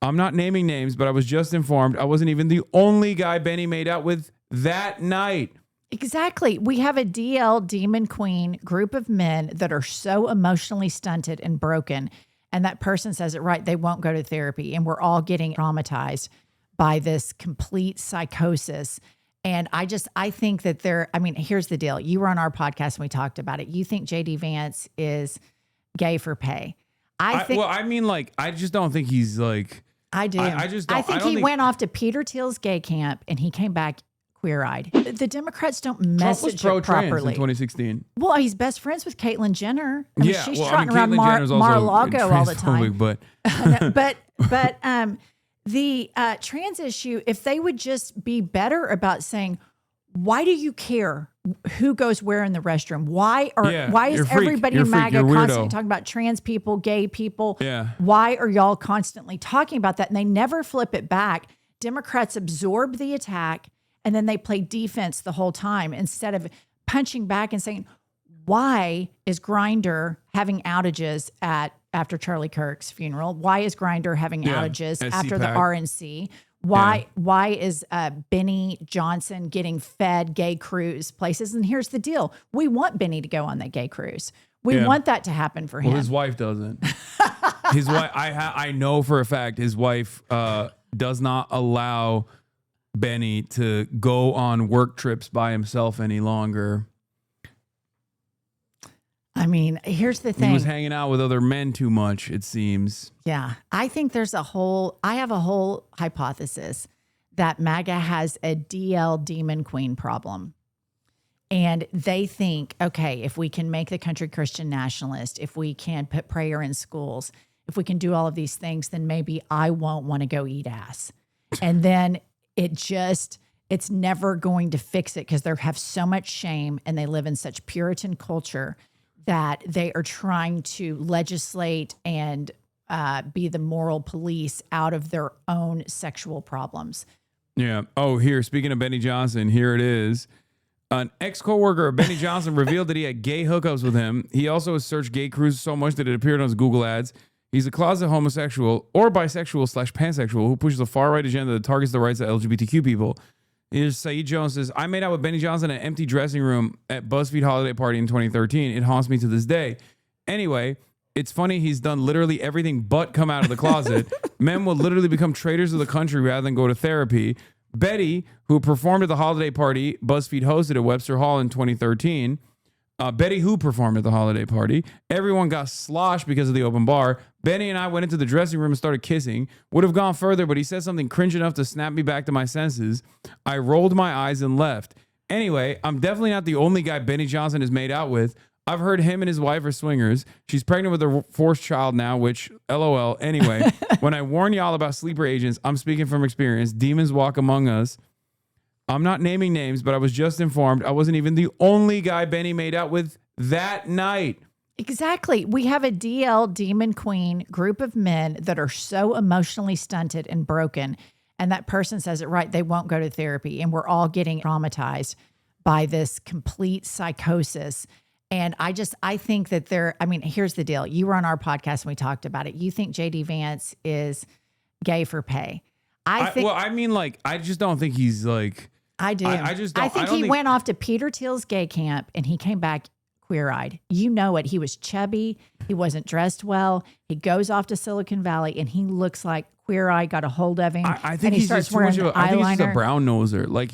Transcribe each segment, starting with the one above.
I'm not naming names, but I was just informed I wasn't even the only guy Benny made out with that night. Exactly. We have a DL demon queen group of men that are so emotionally stunted and broken. And that person says it right. They won't go to therapy. And we're all getting traumatized by this complete psychosis. And I think that here's the deal. You were on our podcast and we talked about it. You think JD Vance is gay for pay. I just don't think he's like. I do. I just don't. I think he went off to Peter Thiel's gay camp and he came back queer-eyed. The Democrats don't message Trump was pro-trans properly. in 2016. Well, he's best friends with Caitlyn Jenner. She's trotting around Caitlyn Jenner's also Mar-a-Lago all the time. But the trans issue, if they would just be better about saying, why do you care who goes where in the restroom? Why is everybody in MAGA constantly talking about trans people, gay people? Yeah. Why are y'all constantly talking about that? And they never flip it back. Democrats absorb the attack and then they play defense the whole time instead of punching back and saying, why is Grindr having outages after Charlie Kirk's funeral? Why is Grindr having outages after the RNC? Why is Benny Johnson getting fed gay cruise places? And here's the deal. We want Benny to go on that gay cruise. We want that to happen for him. Well, his wife doesn't. His wife, I know for a fact his wife does not allow Benny to go on work trips by himself any longer. I mean, here's the thing. He was hanging out with other men too much, it seems. Yeah. I think I have a whole hypothesis that MAGA has a DL demon queen problem. And they think, okay, if we can make the country Christian nationalist, if we can put prayer in schools, if we can do all of these things, then maybe I won't want to go eat ass. And then it's never going to fix it because they have so much shame and they live in such Puritan culture that they are trying to legislate and be the moral police out of their own sexual problems. Yeah. Oh, here, speaking of Benny Johnson, here it is. An ex-coworker of Benny Johnson revealed that he had gay hookups with him. He also has searched gay cruises so much that it appeared on his Google ads. He's a closet homosexual or bisexual/pansexual who pushes a far-right agenda that targets the rights of LGBTQ people. Here's Saeed Jones says, I made out with Benny Johnson in an empty dressing room at BuzzFeed holiday party in 2013. It haunts me to this day. Anyway, it's funny he's done literally everything but come out of the closet. Men will literally become traitors of the country rather than go to therapy. Betty, who performed at the holiday party BuzzFeed hosted at Webster Hall in 2013, Betty, who performed at the holiday party, everyone got sloshed because of the open bar. Benny and I went into the dressing room and started kissing. Would have gone further, but he said something cringe enough to snap me back to my senses. I rolled my eyes and left. Anyway, I'm definitely not the only guy Benny Johnson is made out with. I've heard him and his wife are swingers. She's pregnant with her fourth child now, which, LOL. Anyway, when I warn y'all about sleeper agents, I'm speaking from experience. Demons walk among us. I'm not naming names, but I was just informed I wasn't even the only guy Benny made out with that night. Exactly. We have a DL demon queen group of men that are so emotionally stunted and broken. And that person says it right. They won't go to therapy. And we're all getting traumatized by this complete psychosis. And I think that here's the deal. You were on our podcast and we talked about it. You think JD Vance is gay for pay. I just don't think he's like. I do. I just don't. I think he went off to Peter Thiel's gay camp and he came back queer-eyed. You know it. He was chubby. He wasn't dressed well. He goes off to Silicon Valley and he looks like queer-eyed got a hold of him. I think he's just too much of I think he's just a brown noser. Like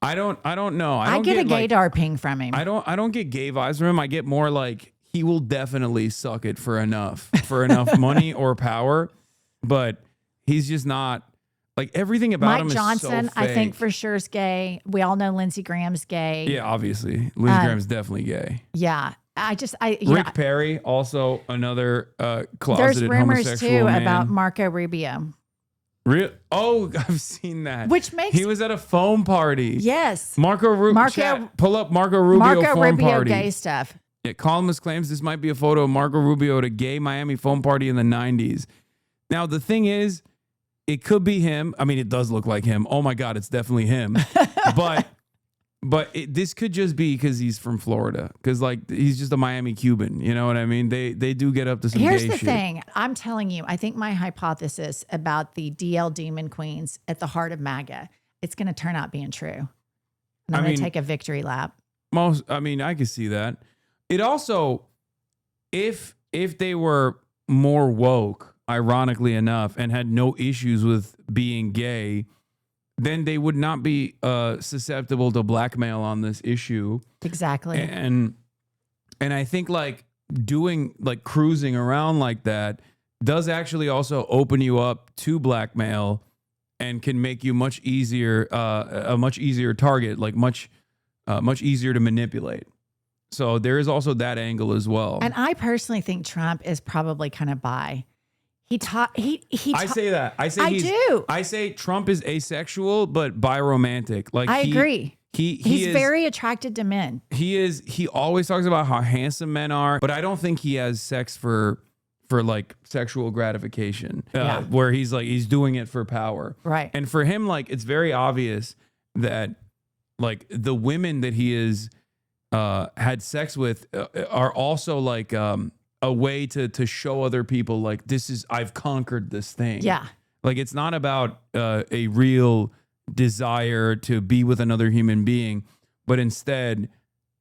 I don't know. I get a gaydar ping from him. I don't get gay vibes from him. I get more like he will definitely suck it for enough money or power, but he's just not. Like everything about him is so fake. Mike Johnson, I think for sure is gay. We all know Lindsey Graham's gay. Yeah, obviously. Lindsey Graham's definitely gay. Yeah. Rick Perry, also another closeted homosexual. There's rumors too man. about Marco Rubio. Oh, I've seen that. Which makes he was at a foam party. Yes. Marco Rubio. Pull up Marco Rubio foam party. Gay stuff. Yeah, columnist claims this might be a photo of Marco Rubio at a gay Miami foam party in the 90s. Now the thing is, it could be him. I mean, it does look like him. Oh my God, it's definitely him. But But this could just be because he's from Florida. Because like he's just a Miami Cuban. You know what I mean? They do get up to some Here's gay the shit. thing. I'm telling you, I think my hypothesis about the DL demon queens at the heart of MAGA, it's going to turn out being true. And I'm going to take a victory lap. I could see that. It also, if they were more woke, ironically enough, and had no issues with being gay, then they would not be susceptible to blackmail on this issue. Exactly. And I think like doing like cruising around like that does actually also open you up to blackmail and can make you much easier a much easier target, like much easier to manipulate. So there is also that angle as well. And I personally think Trump is probably kind of bi. I say that. I say Trump is asexual, but biromantic. Like I agree. He's is very attracted to men. He always talks about how handsome men are, but I don't think he has sex for like sexual gratification. Where he's doing it for power. Right. And for him, like it's very obvious that like the women that he is had sex with are also like a way to show other people like I've conquered this thing. Yeah. Like it's not about a real desire to be with another human being, but instead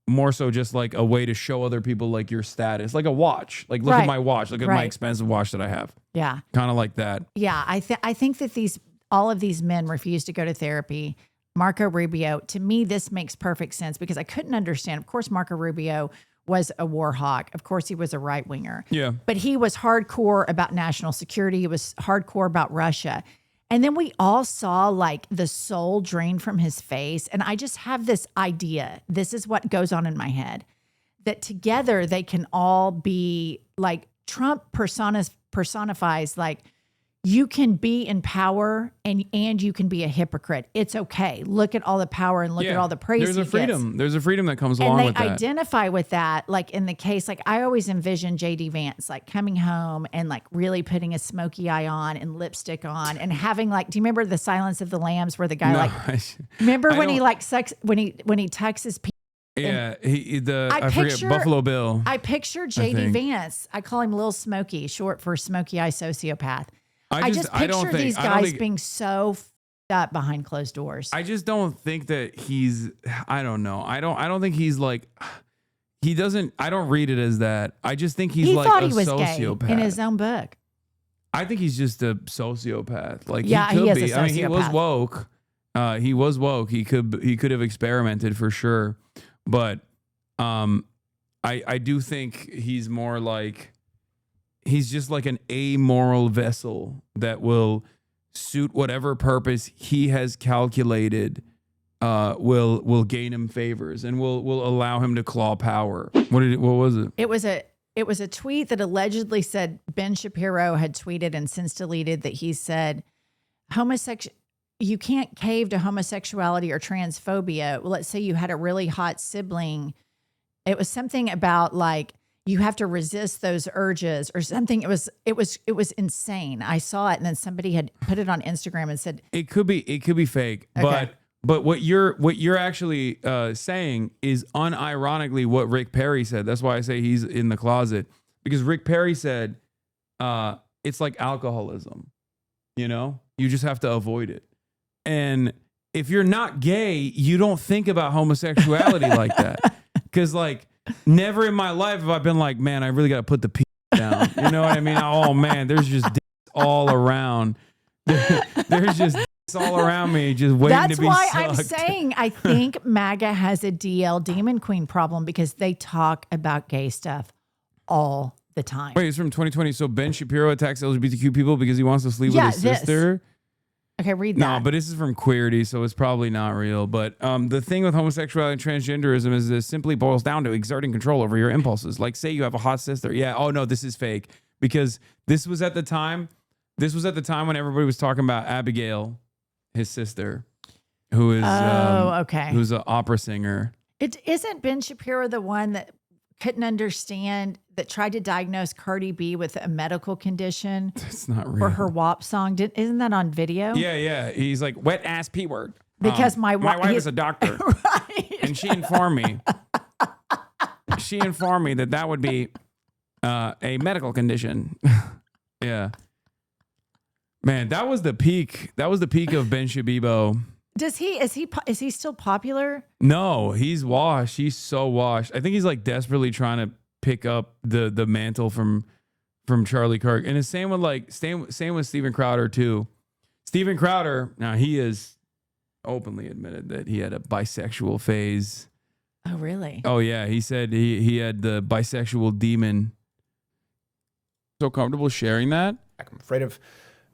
more so just like a way to show other people like your status, like a watch, like look at my watch, look at my expensive watch that I have. Yeah. Kind of like that. Yeah. I think that all of these men refuse to go to therapy. Marco Rubio, to me, this makes perfect sense because I couldn't understand. Of course, Marco Rubio was a war hawk. Of course, he was a right winger. Yeah. But he was hardcore about national security. He was hardcore about Russia. And then we all saw like the soul drain from his face. And I just have this idea. This is what goes on in my head, that together they can all be like Trump personifies like, you can be in power and you can be a hypocrite. It's okay. Look at all the power and look at all the praise. There's a freedom. Gets. There's a freedom that comes along with that. And they identify with that. Like in the case, like I always envision JD Vance, like coming home and like really putting a smoky eye on and lipstick on and having like, do you remember the Silence of the Lambs where the guy remember when he like sucks, when he tucks his pee? Yeah, I forget, Buffalo Bill. I picture JD Vance. I call him Lil Smokey, short for Smokey Eye Sociopath. I just picture these guys being so f***ed up behind closed doors. I just don't think that he's, I don't know. I don't think he's like, he doesn't, I don't read it as that. I just think he's like a sociopath. Gay in his own book. I think he's just a sociopath. Like yeah, he could is be. a sociopath. I mean, he was woke. He was woke. He could have experimented for sure. But I do think he's more like, he's just like an amoral vessel that will suit whatever purpose he has calculated will gain him favors and will allow him to claw power. What was it? It was a tweet that allegedly said Ben Shapiro had tweeted and since deleted that he said you can't cave to homosexuality or transphobia. Well, let's say you had a really hot sibling. It was something about like you have to resist those urges or something. It was insane. I saw it and then somebody had put it on Instagram and said it could be fake. Okay. But what you're actually saying is unironically what Rick Perry said. That's why I say he's in the closet, because Rick Perry said it's like alcoholism. You know, you just have to avoid it. And if you're not gay, you don't think about homosexuality like that. Because like never in my life have I been like, man, I really got to put the pee down. You know what I mean? Oh man, there's just dicks all around. There's just dicks all around me, just waiting to be sucked. That's why I'm saying I think MAGA has a DL demon queen problem because they talk about gay stuff all the time. Wait, it's from 2020. So Ben Shapiro attacks LGBTQ people because he wants to sleep with his sister. Okay, read that. No, but this is from Queerty, so it's probably not real. But the thing with homosexuality and transgenderism is it simply boils down to exerting control over your impulses. Like, say you have a hot sister. Yeah, oh no, this is fake. Because this was at the time when everybody was talking about Abigail, his sister, who is who's an opera singer. It isn't Ben Shapiro the one that couldn't understand, that tried to diagnose Cardi B with a medical condition. It's not real. For her WAP song. Isn't that on video? Yeah. He's like, wet ass P word. Because my wife is a doctor. Right. And she informed me. She informed me that would be a medical condition. Yeah. Man, that was the peak. That was the peak of Ben Shabibo. Is he still popular? No, he's washed. He's so washed. I think he's like desperately trying to pick up the mantle from Charlie Kirk. And the same with Steven Crowder too. Steven Crowder, now he is openly admitted that he had a bisexual phase. Oh, really? Oh yeah, he said he had the bisexual demon. So comfortable sharing that? I'm afraid of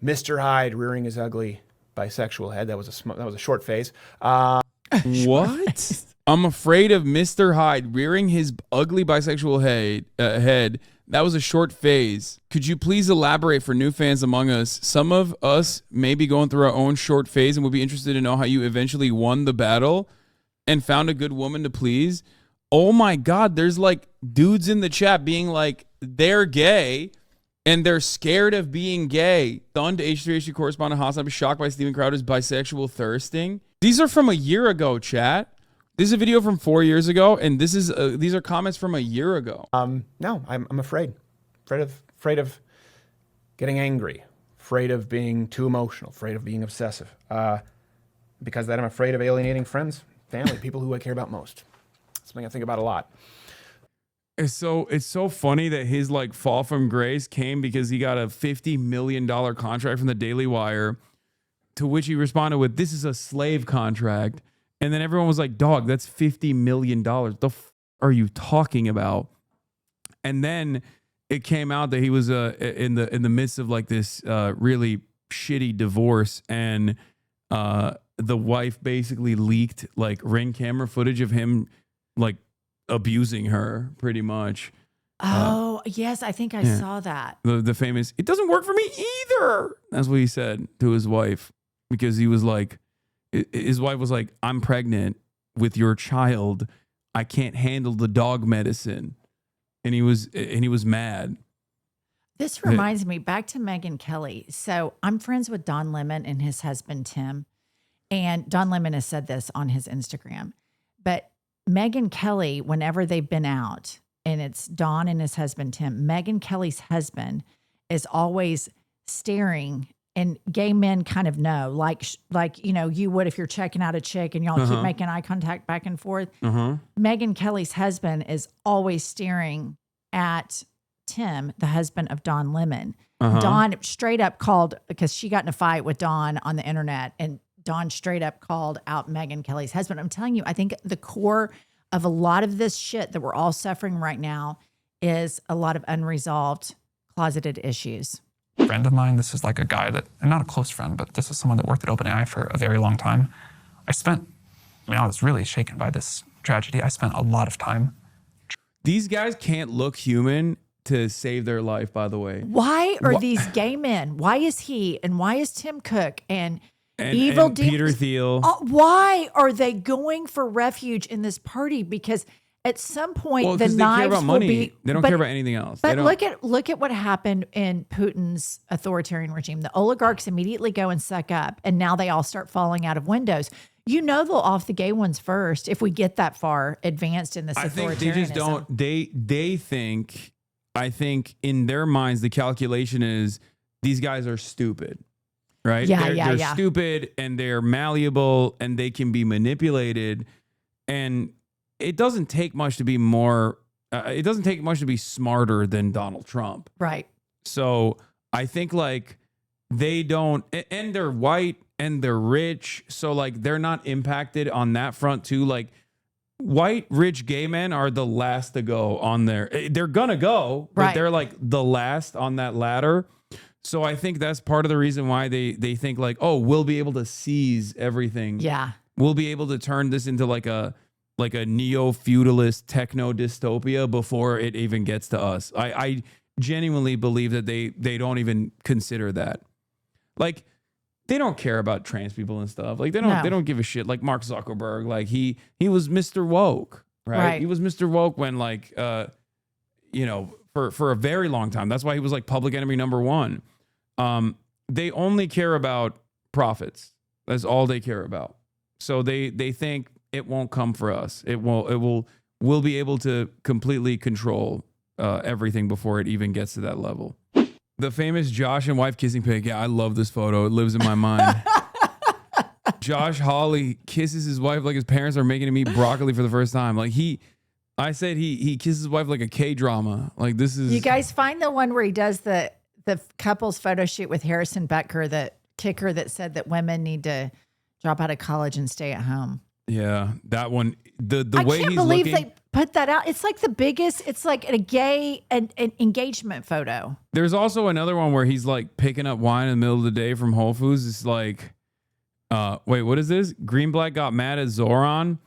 Mr. Hyde rearing his ugly bisexual head. That was a short phase. What? I'm afraid of Mr. Hyde rearing his ugly bisexual head. That was a short phase. Could you please elaborate for new fans among us? Some of us may be going through our own short phase and would be interested to know how you eventually won the battle and found a good woman to please. Oh my God, there's like dudes in the chat being like, they're gay and they're scared of being gay. Stunned H3H2 correspondent Hasan was shocked by Steven Crowder's bisexual thirsting. These are from a year ago, chat. This is a video from 4 years ago, and these are comments from a year ago. No, I'm afraid of getting angry, afraid of being too emotional, afraid of being obsessive. Because of that, I'm afraid of alienating friends, family, people who I care about most. Something I think about a lot. It's so funny that his like fall from grace came because he got a $50 million contract from the Daily Wire, to which he responded with, "This is a slave contract." And then everyone was like, "Dog, that's $50 million. The are you talking about?" And then it came out that he was in the midst of like this really shitty divorce, and the wife basically leaked like Ring camera footage of him like abusing her, pretty much. Oh, yes, I think I saw that. The famous, "It doesn't work for me either." That's what he said to his wife, because he was like, his wife was like, "I'm pregnant with your child. I can't handle the dog medicine." And he was mad. This reminds me back to Megyn Kelly. So I'm friends with Don Lemon and his husband, Tim. And Don Lemon has said this on his Instagram. But Megyn Kelly, whenever they've been out, and it's Don and his husband, Tim, Megyn Kelly's husband is always staring. And gay men kind of know, like you know, you would if you're checking out a chick and y'all keep making eye contact back and forth. Megyn Kelly's husband is always staring at Tim, the husband of Don Lemon. Don straight up called, because she got in a fight with Don on the internet, and Don straight up called out Megyn Kelly's husband. I'm telling you, I think the core of a lot of this shit that we're all suffering right now is a lot of unresolved, closeted issues. Friend of mine, this is like a guy that, and not a close friend, but this is someone that worked at OpenAI for a very long time. I was really shaken by this tragedy. I spent a lot of time. These guys can't look human to save their life, by the way. Why are these gay men? Why is he, and why is Tim Cook and Evil and Peter Thiel? Why are they going for refuge in this party? Because at some point, the they knives care about will money. be. They don't care about anything else. But look at what happened in Putin's authoritarian regime. The oligarchs immediately go and suck up, and now they all start falling out of windows. You know they'll off the gay ones first if we get that far advanced in this authoritarianism. I think they just don't. They think. I think in their minds the calculation is these guys are stupid, right? They're stupid and they're malleable and they can be manipulated, and it doesn't take much to be more. It doesn't take much to be smarter than Donald Trump, right? So I think like they don't, and they're white and they're rich, so like they're not impacted on that front too. Like white rich gay men are the last to go on there. They're gonna go, but they're like the last on that ladder. So I think that's part of the reason why they think like, oh, we'll be able to seize everything. Yeah, we'll be able to turn this into like a neo-feudalist techno dystopia before it even gets to us. I genuinely believe that they don't even consider that. Like they don't care about trans people and stuff. Like they don't give a shit. Like Mark Zuckerberg, like he was Mr. Woke, right? He was Mr. Woke when like you know, for a very long time. That's why he was like public enemy number one. They only care about profits. That's all they care about. So they think it won't come for us. We'll be able to completely control everything before it even gets to that level. The famous Josh and wife kissing pic. Yeah, I love this photo. It lives in my mind. Josh Hawley kisses his wife like his parents are making him eat broccoli for the first time. Like I said he kisses his wife like a K-drama. Like this is. You guys find the one where he does the couple's photo shoot with Harrison Becker, the kicker that said that women need to drop out of college and stay at home. Yeah, that one. The I way can't he's believe looking, they put that out. It's like the biggest. It's like a gay an engagement photo. There's also another one where he's like picking up wine in the middle of the day from Whole Foods. It's like, wait, what is this? Green Black got mad at Zoran